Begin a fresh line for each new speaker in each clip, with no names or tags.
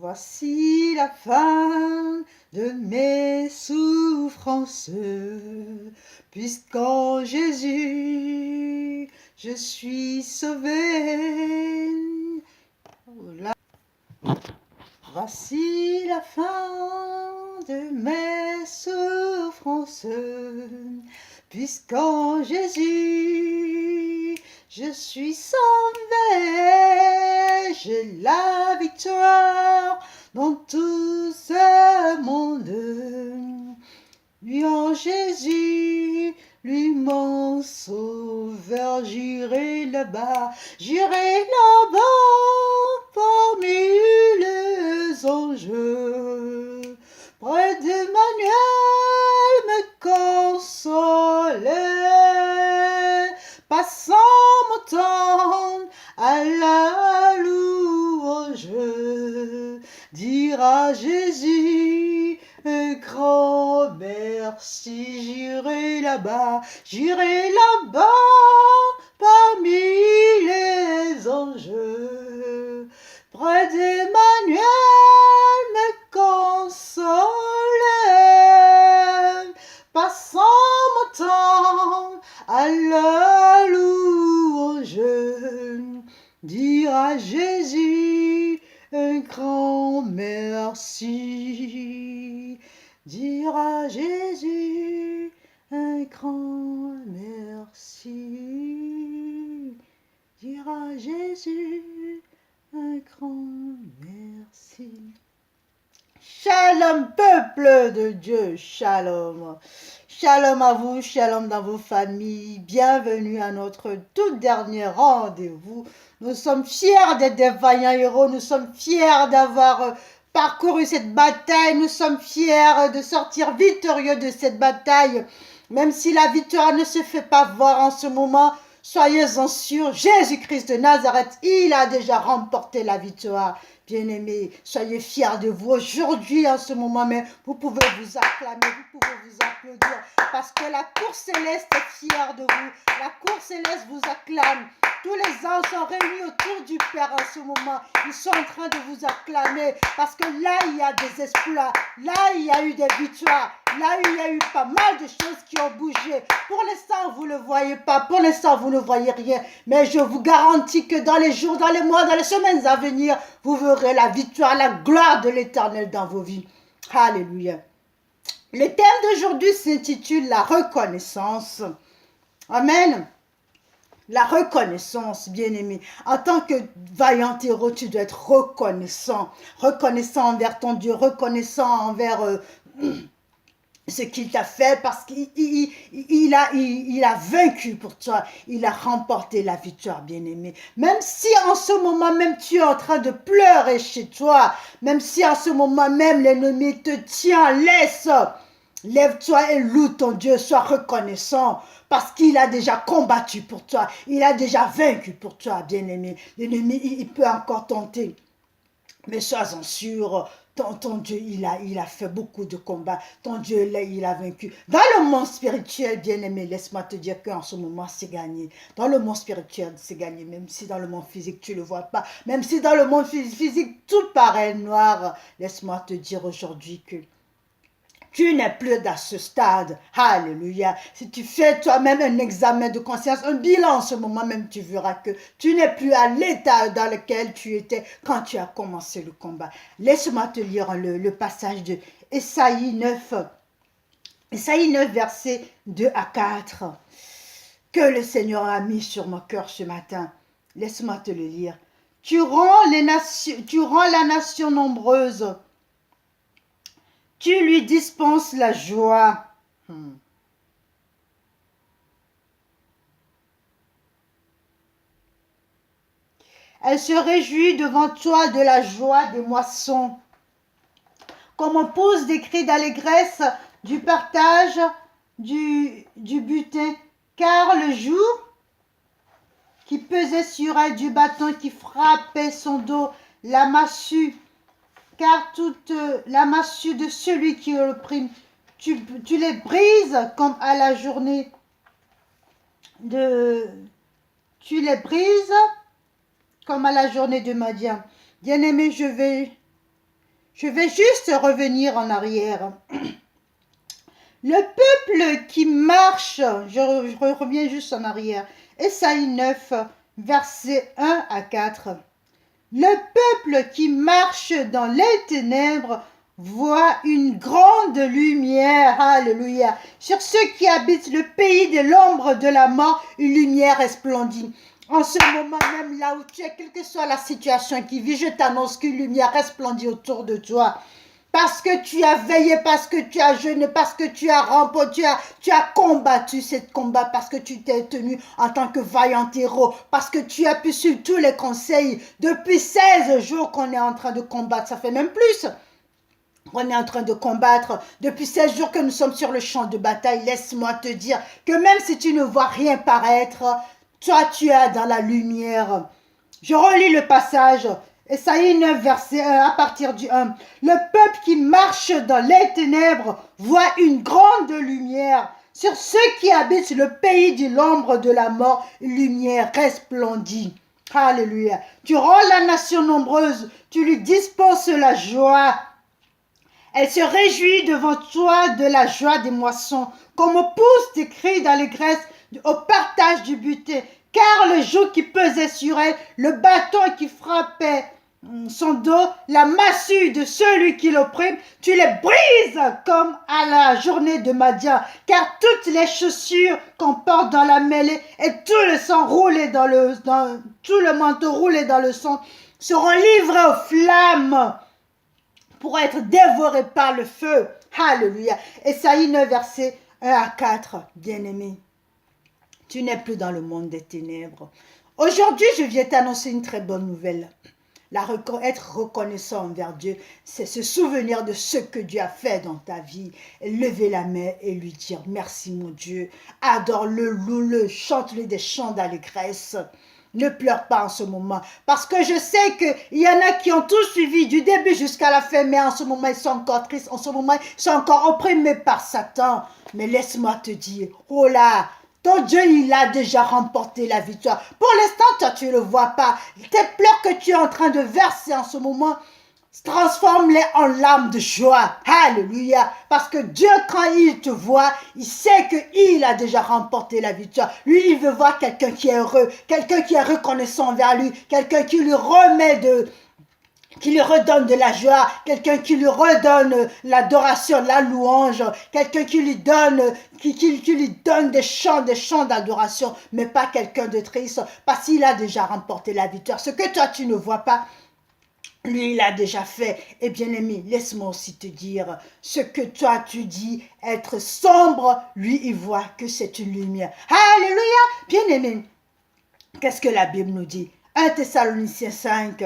Voici la fin de mes souffrances, puisqu'en Jésus je suis sauvé. Voici la fin de mes souffrances, puisqu'en Jésus je suis sauvé. J'ai la victoire dans tout ce monde. Lui en Jésus, lui mon sauveur, j'irai là-bas parmi les anges, près d'Emmanuel me consoler, passant mon temps à la louange, dire à Jésus un grand merci. J'irai là-bas parmi les anges, près d'Emmanuel me consoler, passant mon temps à la louange, dire à Jésus un grand merci, dire à Jésus un grand merci, dire à Jésus un grand merci. Shalom peuple de Dieu, shalom. Shalom à vous, shalom dans vos familles. Bienvenue à notre tout dernier rendez-vous. Nous sommes fiers d'être des vaillants héros. Nous sommes fiers d'avoir parcouru cette bataille. Nous sommes fiers de sortir victorieux de cette bataille. Même si la victoire ne se fait pas voir en ce moment, soyez-en sûrs, Jésus-Christ de Nazareth, il a déjà remporté la victoire. Bien-aimés, soyez fiers de vous. Aujourd'hui, en ce moment même, vous pouvez vous acclamer, vous pouvez vous applaudir, parce que la cour céleste est fière de vous. La cour céleste vous acclame. Tous les anges sont réunis autour du Père en ce moment. Ils sont en train de vous acclamer, parce que là, il y a des exploits. Là, il y a eu des victoires. Là, il y a eu pas mal de choses qui ont bougé. Pour l'instant, vous ne le voyez pas. Pour l'instant, vous ne voyez rien. Mais je vous garantis que dans les jours, dans les mois, dans les semaines à venir, vous verrez la victoire, la gloire de l'Éternel dans vos vies. Alléluia. Le thème d'aujourd'hui s'intitule la reconnaissance. Amen. La reconnaissance, bien-aimé. En tant que vaillant héros, tu dois être reconnaissant. Reconnaissant envers ton Dieu, reconnaissant envers ce qu'il t'a fait, parce qu'il a vaincu pour toi. Il a remporté la victoire, bien-aimé. Même si en ce moment même tu es en train de pleurer chez toi, même si en ce moment même l'ennemi te tient, lève-toi et loue ton Dieu, sois reconnaissant, parce qu'il a déjà combattu pour toi, il a déjà vaincu pour toi, bien-aimé. L'ennemi, il peut encore tenter, mais sois-en sûr, ton Dieu, il a fait beaucoup de combats. Ton Dieu, il a vaincu. Dans le monde spirituel, bien-aimé, laisse-moi te dire qu'en ce moment, c'est gagné. Dans le monde spirituel, c'est gagné. Même si dans le monde physique, tu ne le vois pas. Même si dans le monde physique, tout paraît noir. Laisse-moi te dire aujourd'hui que tu n'es plus dans ce stade. Alléluia. Si tu fais toi-même un examen de conscience, un bilan en ce moment même, tu verras que tu n'es plus à l'état dans lequel tu étais quand tu as commencé le combat. Laisse-moi te lire le passage de Ésaïe 9. Ésaïe 9, versets 2 à 4. Que le Seigneur a mis sur mon cœur ce matin. Laisse-moi te le lire. Tu rends la nation nombreuse. Tu lui dispenses la joie. Elle se réjouit devant toi de la joie des moissons. Comme on pousse des cris d'allégresse du partage du butin. Car le joug qui pesait sur elle, du bâton qui frappait son dos, la massue, car toute la massue de celui qui l'opprime, tu les brises comme à la journée de... Tu les brises comme à la journée de Madian. Bien-aimé, je vais Je vais juste revenir en arrière. Le peuple qui marche, je reviens juste en arrière. Ésaïe 9, versets 1 à 4. Le peuple qui marche dans les ténèbres voit une grande lumière. Alléluia. Sur ceux qui habitent le pays de l'ombre de la mort, une lumière resplendit. En ce moment même, là où tu es, quelle que soit la situation qui vit, je t'annonce qu'une lumière resplendit autour de toi. Parce que tu as veillé, parce que tu as jeûné, parce que tu as remporté, tu as combattu ce combat, parce que tu t'es tenu en tant que vaillant héros, parce que tu as pu suivre tous les conseils. Depuis 16 jours qu'on est en train de combattre, ça fait même plus. On est en train de combattre depuis 16 jours que nous sommes sur le champ de bataille. Laisse-moi te dire que même si tu ne vois rien paraître, toi tu es dans la lumière. Je relis le passage. Ésaïe 9, verset 1, à partir du 1. Le peuple qui marche dans les ténèbres voit une grande lumière. Sur ceux qui habitent le pays de l'ombre de la mort, une lumière resplendit. Alléluia. Tu rends la nation nombreuse, tu lui dispenses la joie. Elle se réjouit devant toi de la joie des moissons, comme on pousse des cris d'allégresse au partage du butin. Car le joug qui pesait sur elle, le bâton qui frappait son dos, la massue de celui qui l'opprime, tu les brises comme à la journée de Madian. Car toutes les chaussures qu'on porte dans la mêlée et tout le sang roulé tout le manteau roulé dans le sang seront livrés aux flammes pour être dévorés par le feu. Alléluia. Ésaïe 9, versets 1 à 4. Bien-aimé, tu n'es plus dans le monde des ténèbres. Aujourd'hui, je viens t'annoncer une très bonne nouvelle. Être reconnaissant envers Dieu, c'est se souvenir de ce que Dieu a fait dans ta vie. Et lever la main et lui dire merci mon Dieu. Adore-le, loue-le, chante-lui des chants d'allégresse. Ne pleure pas en ce moment. Parce que je sais qu'il y en a qui ont tout suivi du début jusqu'à la fin, mais en ce moment, ils sont encore tristes. En ce moment, ils sont encore opprimés par Satan. Mais laisse-moi te dire, oh là, ton Dieu, il a déjà remporté la victoire. Pour l'instant, toi, tu ne le vois pas. Tes pleurs que tu es en train de verser en ce moment, transforme-les en larmes de joie. Alléluia. Parce que Dieu, quand il te voit, il sait qu'il a déjà remporté la victoire. Lui, il veut voir quelqu'un qui est heureux, quelqu'un qui est reconnaissant envers lui, quelqu'un qui lui redonne de la joie, quelqu'un qui lui redonne l'adoration, la louange, quelqu'un qui lui donne, qui lui donne des chants d'adoration, mais pas quelqu'un de triste, parce qu'il a déjà remporté la victoire. Ce que toi, tu ne vois pas, lui, il a déjà fait. Et bien aimé, laisse-moi aussi te dire, ce que toi tu dis être sombre, lui, il voit que c'est une lumière. Alléluia. Bien aimé, qu'est-ce que la Bible nous dit? 1 Thessaloniciens 5.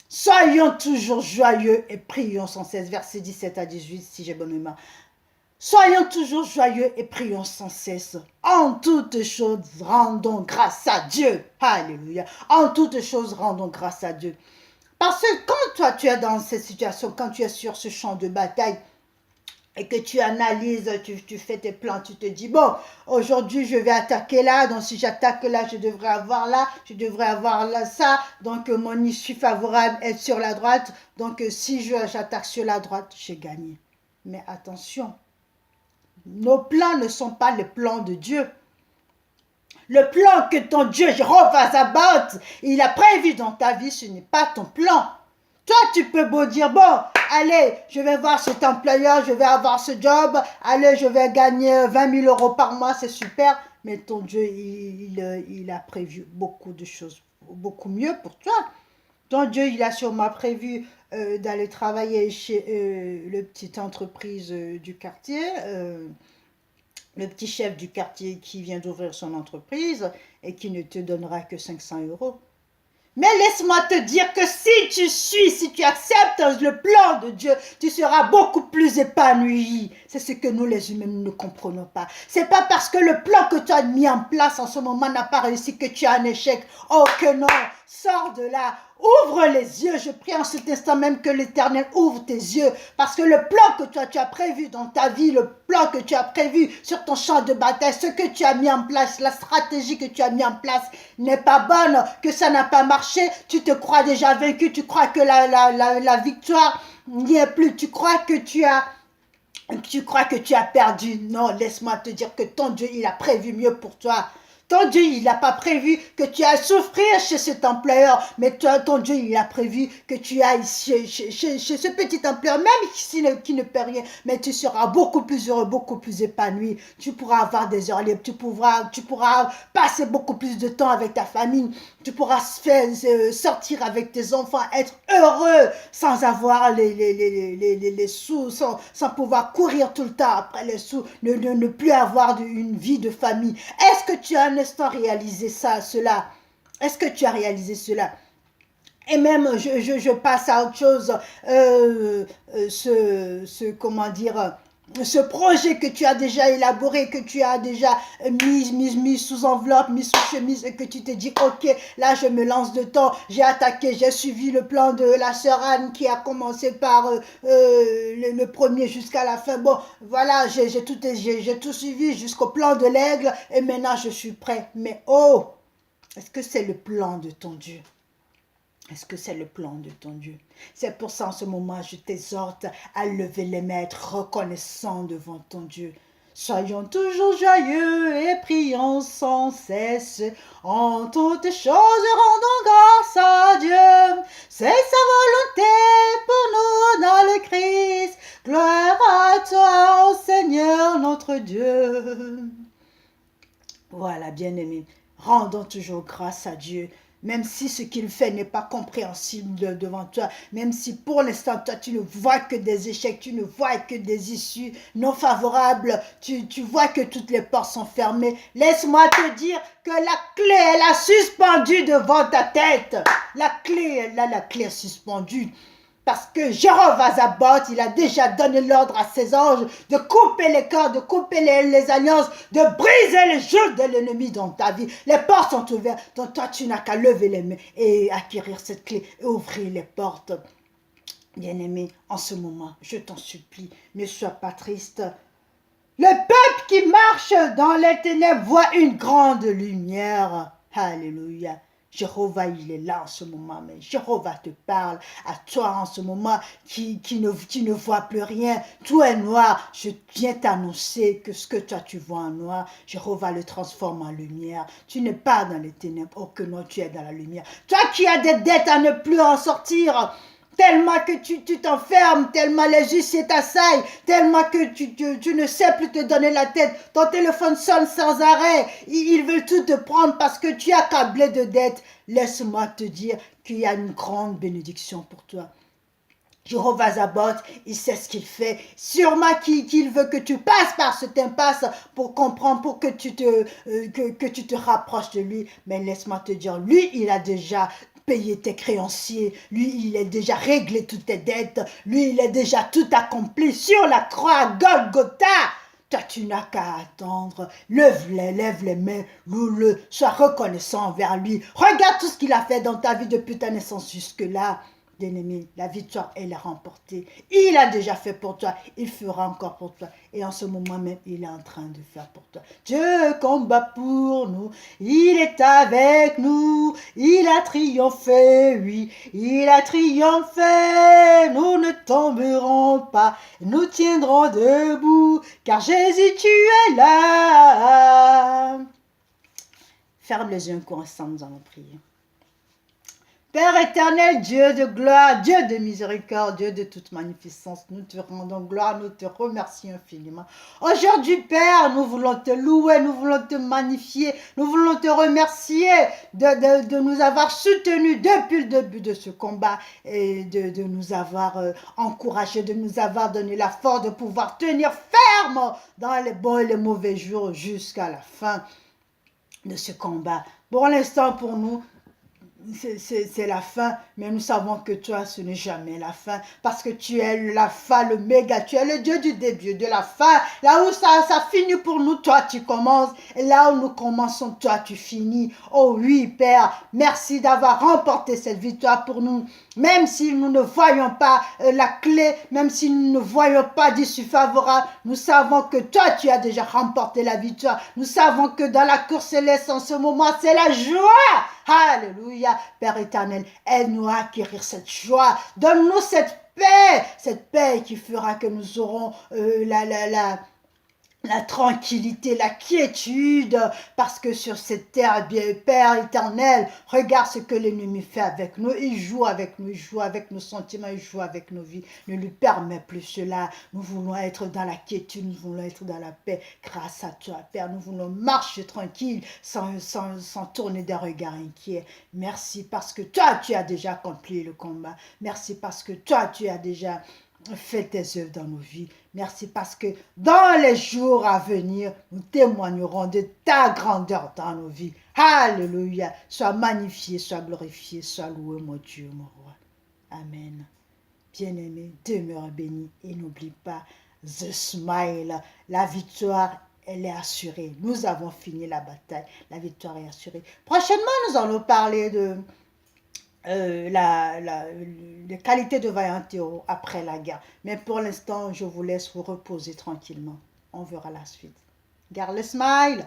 Soyons toujours joyeux et prions sans cesse. Versets 17 à 18, si j'ai bonne mémoire. Soyons toujours joyeux et prions sans cesse. En toutes choses, rendons grâce à Dieu. Alléluia. En toutes choses, rendons grâce à Dieu. Parce que quand toi, tu es dans cette situation, quand tu es sur ce champ de bataille, et que tu analyses, tu fais tes plans, tu te dis, bon, aujourd'hui, je vais attaquer là, donc si j'attaque là, je devrais avoir là, ça, donc mon issue favorable est sur la droite, donc si j'attaque sur la droite, j'ai gagné. Mais attention, nos plans ne sont pas les plans de Dieu. Le plan que ton Dieu, Jéhovah Sabaoth, il a prévu dans ta vie, ce n'est pas ton plan. Toi, tu peux beau dire, bon, allez, je vais voir cet employeur, je vais avoir ce job, allez, je vais gagner 20 000 € par mois, c'est super. Mais ton Dieu, il a prévu beaucoup de choses, beaucoup mieux pour toi. Ton Dieu, il a sûrement prévu d'aller travailler chez le petite entreprise du quartier, le petit chef du quartier qui vient d'ouvrir son entreprise et qui ne te donnera que 500 €. Mais laisse-moi te dire que si tu acceptes le plan de Dieu, tu seras beaucoup plus épanoui. C'est ce que nous les humains ne comprenons pas. C'est pas parce que le plan que tu as mis en place en ce moment n'a pas réussi que tu as un échec. Oh que non, sors de là. Ouvre les yeux. Je prie en cet instant même que l'Éternel ouvre tes yeux. Parce que le plan que tu as prévu dans ta vie, le plan que tu as prévu sur ton champ de bataille, ce que tu as mis en place, la stratégie que tu as mis en place n'est pas bonne, que ça n'a pas marché. Tu te crois déjà vaincu. Tu crois que la victoire n'y est plus. Tu crois que tu as perdu. Non, laisse-moi te dire que ton Dieu, il a prévu mieux pour toi. Ton Dieu, il n'a pas prévu que tu ailles souffrir chez cet employeur, mais ton Dieu, il a prévu que tu ailles chez ce petit employeur, même qui ne paie rien, mais tu seras beaucoup plus heureux, beaucoup plus épanoui. Tu pourras avoir des heures libres, tu pourras passer beaucoup plus de temps avec ta famille, tu pourras sortir avec tes enfants, être heureux sans avoir les sous, sans pouvoir courir tout le temps après les sous, ne plus avoir une vie de famille. Est-ce que tu as un instant réalisé cela? Est-ce que tu as réalisé cela? Et même, je passe à autre chose, comment dire, ce projet que tu as déjà élaboré, que tu as déjà mis sous enveloppe, mis sous chemise, et que tu te dis, ok, là je me lance dedans, j'ai attaqué, j'ai suivi le plan de la sœur Anne qui a commencé par le premier jusqu'à la fin. Bon, voilà, j'ai tout suivi jusqu'au plan de l'aigle, et maintenant je suis prêt. Mais oh, est-ce que c'est le plan de ton Dieu? Est-ce que c'est le plan de ton Dieu? C'est pour ça en ce moment, je t'exhorte à lever les mains, être reconnaissant devant ton Dieu. Soyons toujours joyeux et prions sans cesse. En toutes choses, rendons grâce à Dieu. C'est sa volonté pour nous dans le Christ. Gloire à toi, ô Seigneur notre Dieu. Voilà, bien-aimés, rendons toujours grâce à Dieu. Même si ce qu'il fait n'est pas compréhensible devant toi, même si pour l'instant, toi, tu ne vois que des échecs, tu ne vois que des issues non favorables, tu vois que toutes les portes sont fermées, laisse-moi te dire que la clé, elle a suspendu devant ta tête. La clé, elle a la clé suspendue. Parce que Jéhovah Sabaoth, il a déjà donné l'ordre à ses anges de couper les corps, de couper les alliances, de briser les jeux de l'ennemi dans ta vie. Les portes sont ouvertes, donc toi tu n'as qu'à lever les mains et acquérir cette clé et ouvrir les portes. Bien-aimé, en ce moment, je t'en supplie, ne sois pas triste. Le peuple qui marche dans les ténèbres voit une grande lumière. Alléluia. Jéhovah, il est là en ce moment, mais Jéhovah te parle à toi en ce moment qui ne voit plus rien. Tout est noir. Je viens t'annoncer que ce que toi tu vois en noir, Jéhovah le transforme en lumière. Tu n'es pas dans les ténèbres. Oh que non, tu es dans la lumière. Toi qui as des dettes à ne plus en sortir, tellement que tu t'enfermes, tellement les huissiers t'assaillent, tellement que tu ne sais plus te donner la tête, ton téléphone sonne sans arrêt, ils veulent tout te prendre parce que tu es accablé de dettes. Laisse-moi te dire qu'il y a une grande bénédiction pour toi. Jéhovah Sabaoth, il sait ce qu'il fait. Sûrement qu'il veut que tu passes par cette impasse pour comprendre, pour que tu te rapproches de lui. Mais laisse-moi te dire, lui, il a déjà payé tes créanciers. Lui, il a déjà réglé toutes tes dettes. Lui, il a déjà tout accompli sur la croix à Golgotha. Toi, tu n'as qu'à attendre. Lève les mains, loue-le, sois reconnaissant envers lui. Regarde tout ce qu'il a fait dans ta vie depuis ta naissance jusque-là. Bien-aimé, la victoire, elle est remportée. Il a déjà fait pour toi, il fera encore pour toi. Et en ce moment même, il est en train de faire pour toi. Dieu combat pour nous, il est avec nous, il a triomphé, oui, il a triomphé. Nous ne tomberons pas, nous tiendrons debout, car Jésus, tu es là. Ferme les yeux un coup ensemble, nous allons prier. Père éternel, Dieu de gloire, Dieu de miséricorde, Dieu de toute magnificence, nous te rendons gloire, nous te remercions infiniment. Aujourd'hui, Père, nous voulons te louer, nous voulons te magnifier, nous voulons te remercier de nous avoir soutenus depuis le début de ce combat et de nous avoir encouragés, de nous avoir donné la force de pouvoir tenir ferme dans les bons et les mauvais jours jusqu'à la fin de ce combat. Pour l'instant, pour nous, c'est la fin, mais nous savons que toi, ce n'est jamais la fin, parce que tu es l'alpha, l'oméga, tu es le Dieu du début, de la fin. Là où ça finit pour nous, toi, tu commences, et là où nous commençons, toi, tu finis. Oh oui, Père, merci d'avoir remporté cette victoire pour nous, même si nous ne voyons pas la clé, même si nous ne voyons pas d'issue favorable, nous savons que toi, tu as déjà remporté la victoire. Nous savons que dans la cour céleste, en ce moment, c'est la joie. Alléluia, Père éternel, aide-nous à acquérir cette joie. Donne-nous cette paix qui fera que nous aurons la tranquillité, la quiétude, parce que sur cette terre, bien, Père éternel, regarde ce que l'ennemi fait avec nous. Il joue avec nous, il joue avec nos sentiments, il joue avec nos vies. Ne lui permet plus cela. Nous voulons être dans la quiétude, nous voulons être dans la paix grâce à toi, Père. Nous voulons marcher tranquille, sans tourner des regards inquiets. Merci parce que toi, tu as déjà accompli le combat. Merci parce que toi, tu as déjà fais tes œuvres dans nos vies. Merci parce que dans les jours à venir, nous témoignerons de ta grandeur dans nos vies. Alléluia. Sois magnifié, sois glorifié, sois loué, mon Dieu, mon roi. Amen. Bien-aimé, demeure béni et n'oublie pas the smile. La victoire, elle est assurée. Nous avons fini la bataille. La victoire est assurée. Prochainement, nous allons parler de les qualités de vaillant héros après la guerre. Mais pour l'instant, je vous laisse vous reposer tranquillement. On verra la suite. Garde le smile.